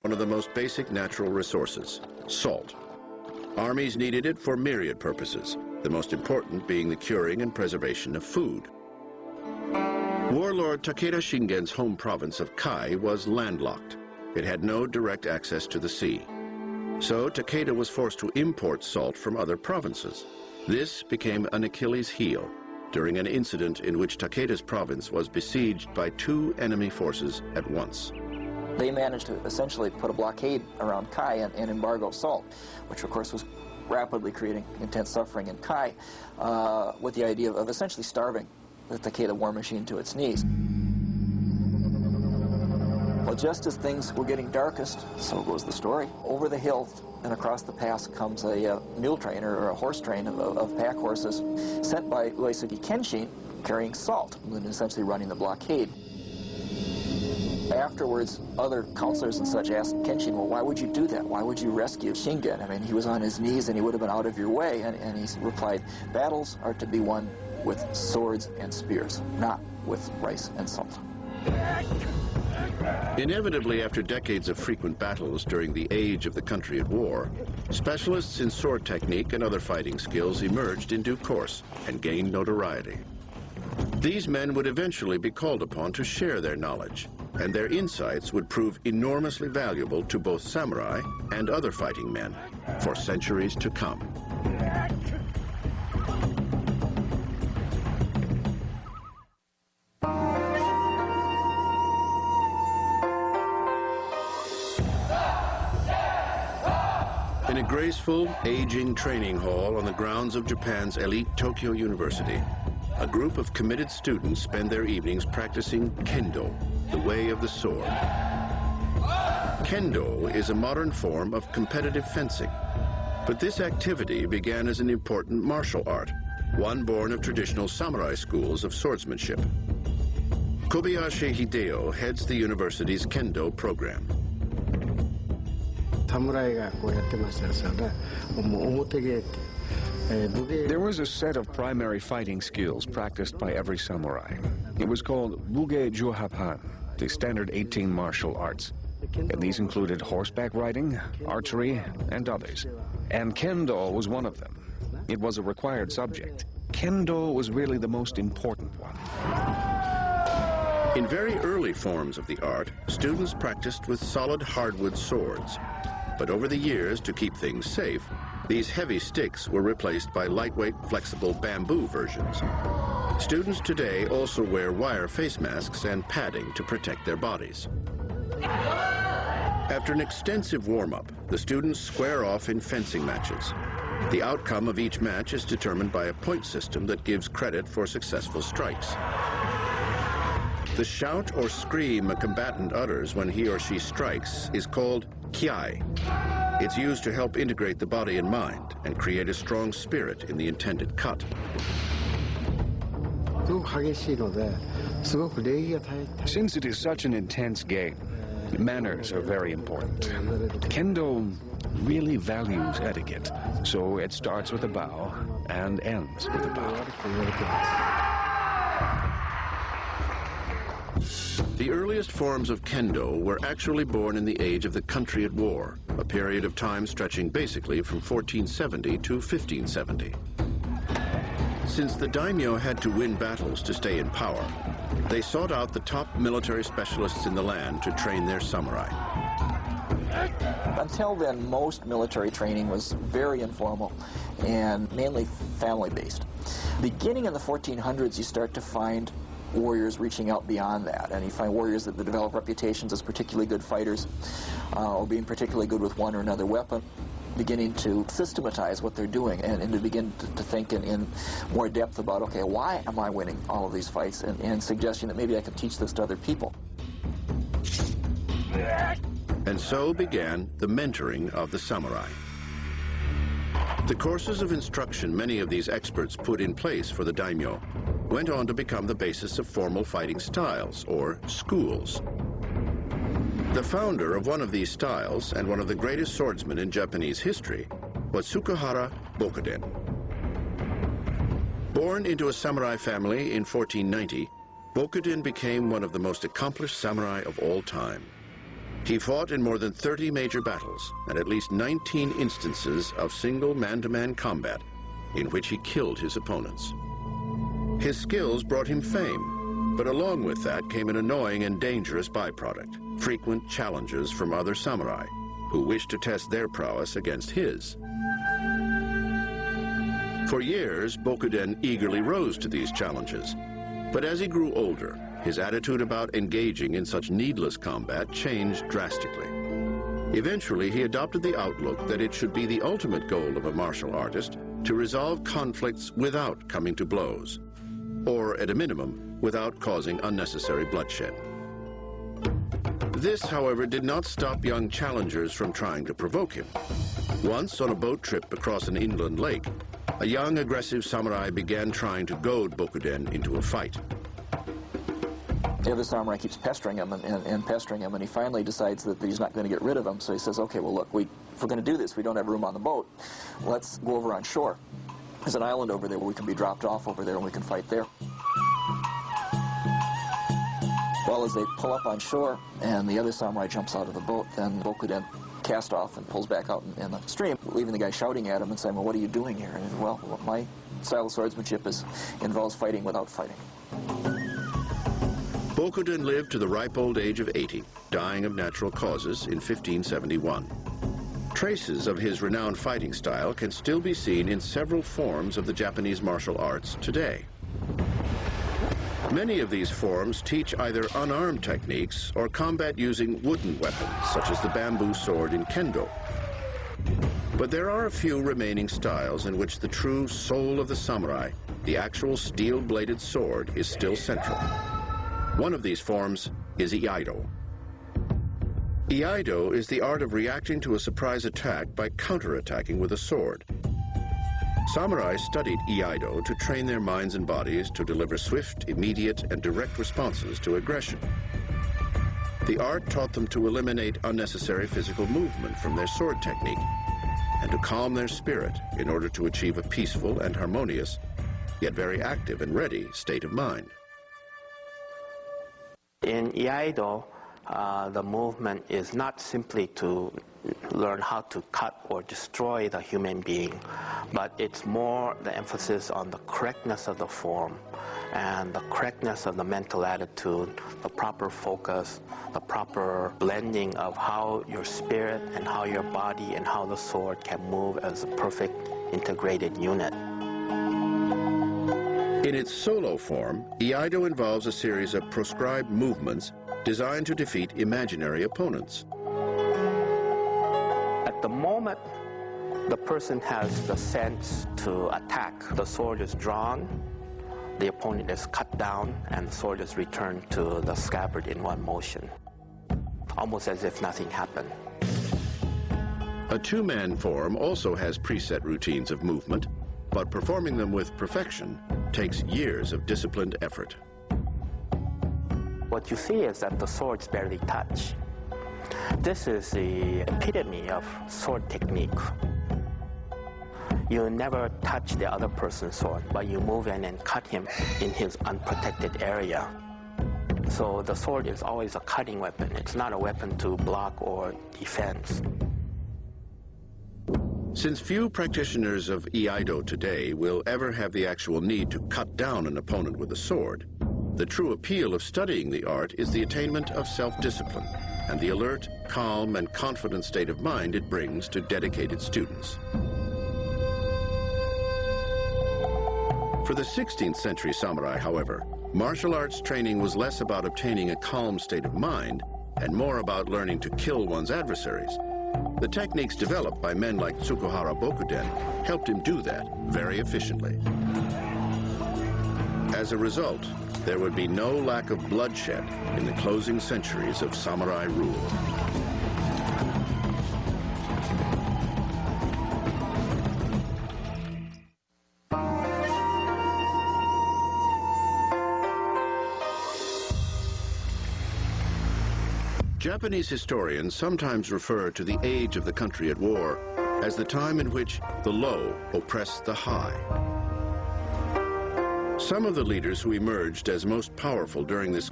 one of the most basic natural resources, salt. Armies needed it for myriad purposes, the most important being the curing and preservation of food. Warlord Takeda Shingen's home province of Kai was landlocked. It had no direct access to the sea. So Takeda was forced to import salt from other provinces. This became an Achilles heel during an incident in which Takeda's province was besieged by two enemy forces at once. They managed to essentially put a blockade around Kai and embargo salt, which of course was rapidly creating intense suffering in Kai, with the idea of essentially starving the Takeda war machine to its knees. Well, just as things were getting darkest, so goes the story. Over the hill and across the pass comes a mule train or a horse train of pack horses sent by Uesugi Kenshin carrying salt and essentially running the blockade. Afterwards, other counselors and such asked Kenshin, well, why would you do that? Why would you rescue Shingen? I mean, he was on his knees and he would have been out of your way. And he replied, battles are to be won with swords and spears, not with rice and salt. Inevitably, after decades of frequent battles during the age of the country at war, specialists in sword technique and other fighting skills emerged in due course and gained notoriety. These men would eventually be called upon to share their knowledge, and their insights would prove enormously valuable to both samurai and other fighting men for centuries to come. In a graceful, aging training hall on the grounds of Japan's elite Tokyo University, a group of committed students spend their evenings practicing Kendo, the way of the sword. Kendo is a modern form of competitive fencing, but this activity began as an important martial art, one born of traditional samurai schools of swordsmanship. Kobayashi Hideo heads the university's Kendo program. There was a set of primary fighting skills practiced by every samurai. It was called Buge Juhapan, the standard 18 martial arts. And these included horseback riding, archery, and others. And Kendo was one of them. It was a required subject. Kendo was really the most important one. In very early forms of the art, students practiced with solid hardwood swords. But over the years, to keep things safe, these heavy sticks were replaced by lightweight, flexible bamboo versions. Students today also wear wire face masks and padding to protect their bodies. After an extensive warm-up, the students square off in fencing matches. The outcome of each match is determined by a point system that gives credit for successful strikes. The shout or scream a combatant utters when he or she strikes is called kiai. It's used to help integrate the body and mind and create a strong spirit in the intended cut. Since it is such an intense game, manners are very important. Kendo really values etiquette, so it starts with a bow and ends with a bow. The earliest forms of Kendo were actually born in the age of the country at war, a period of time stretching basically from 1470 to 1570. Since the daimyo had to win battles to stay in power, they sought out the top military specialists in the land to train their samurai. Until then, most military training was very informal and mainly family-based. Beginning in the 1400s, you start to find warriors reaching out beyond that, and you find warriors that develop reputations as particularly good fighters or being particularly good with one or another weapon, beginning to systematize what they're doing and to begin to think in more depth about, okay, why am I winning all of these fights, and suggesting that maybe I can teach this to other people. And so began the mentoring of the samurai. The courses of instruction many of these experts put in place for the daimyo went on to become the basis of formal fighting styles, or schools. The founder of one of these styles, and one of the greatest swordsmen in Japanese history, was Tsukahara Bokuden. Born into a samurai family in 1490, Bokuden became one of the most accomplished samurai of all time. He fought in more than 30 major battles and at least 19 instances of single man-to-man combat in which he killed his opponents. His skills brought him fame, but along with that came an annoying and dangerous byproduct: frequent challenges from other samurai who wished to test their prowess against his. For years, Bokuden eagerly rose to these challenges, but as he grew older, his attitude about engaging in such needless combat changed drastically. Eventually, he adopted the outlook that it should be the ultimate goal of a martial artist to resolve conflicts without coming to blows, or at a minimum, without causing unnecessary bloodshed. This, however, did not stop young challengers from trying to provoke him. Once, on a boat trip across an inland lake, a young, aggressive samurai began trying to goad Bokuden into a fight. The other samurai keeps pestering him and pestering him, and he finally decides that he's not going to get rid of him. So he says, okay, well, look, if we're going to do this, we don't have room on the boat. Let's go over on shore. There's an island over there where we can be dropped off over there and we can fight there. Well, as they pull up on shore and the other samurai jumps out of the boat, then Bokuden casts off and pulls back out in the stream, leaving the guy shouting at him and saying, well, what are you doing here? And he says, well, my style of swordsmanship involves fighting without fighting. Bokuden lived to the ripe old age of 80, dying of natural causes in 1571. Traces of his renowned fighting style can still be seen in several forms of the Japanese martial arts today. Many of these forms teach either unarmed techniques or combat using wooden weapons, such as the bamboo sword in Kendo. But there are a few remaining styles in which the true soul of the samurai, the actual steel-bladed sword, is still central. One of these forms is Iaido. Iaido is the art of reacting to a surprise attack by counterattacking with a sword. Samurai studied Iaido to train their minds and bodies to deliver swift, immediate, and direct responses to aggression. The art taught them to eliminate unnecessary physical movement from their sword technique and to calm their spirit in order to achieve a peaceful and harmonious, yet very active and ready state of mind. In Iaido, the movement is not simply to learn how to cut or destroy the human being, but it's more the emphasis on the correctness of the form and the correctness of the mental attitude, the proper focus, the proper blending of how your spirit and how your body and how the sword can move as a perfect integrated unit. In its solo form, Iaido involves a series of proscribed movements designed to defeat imaginary opponents. At the moment the person has the sense to attack, the sword is drawn, the opponent is cut down, and the sword is returned to the scabbard in one motion, almost as if nothing happened. A two-man form also has preset routines of movement, but performing them with perfection takes years of disciplined effort. What you see is that the swords barely touch. This is the epitome of sword technique. You never touch the other person's sword, but you move in and cut him in his unprotected area. So the sword is always a cutting weapon. It's not a weapon to block or defense. Since few practitioners of Iaido today will ever have the actual need to cut down an opponent with a sword, the true appeal of studying the art is the attainment of self-discipline and the alert, calm, and confident state of mind it brings to dedicated students. For the 16th century samurai, however, martial arts training was less about obtaining a calm state of mind and more about learning to kill one's adversaries. The techniques developed by men like Tsukuhara Bokuden helped him do that very efficiently. As a result, there would be no lack of bloodshed in the closing centuries of samurai rule. Japanese historians sometimes refer to the age of the country at war as the time in which the low oppressed the high. Some of the leaders who emerged as most powerful during this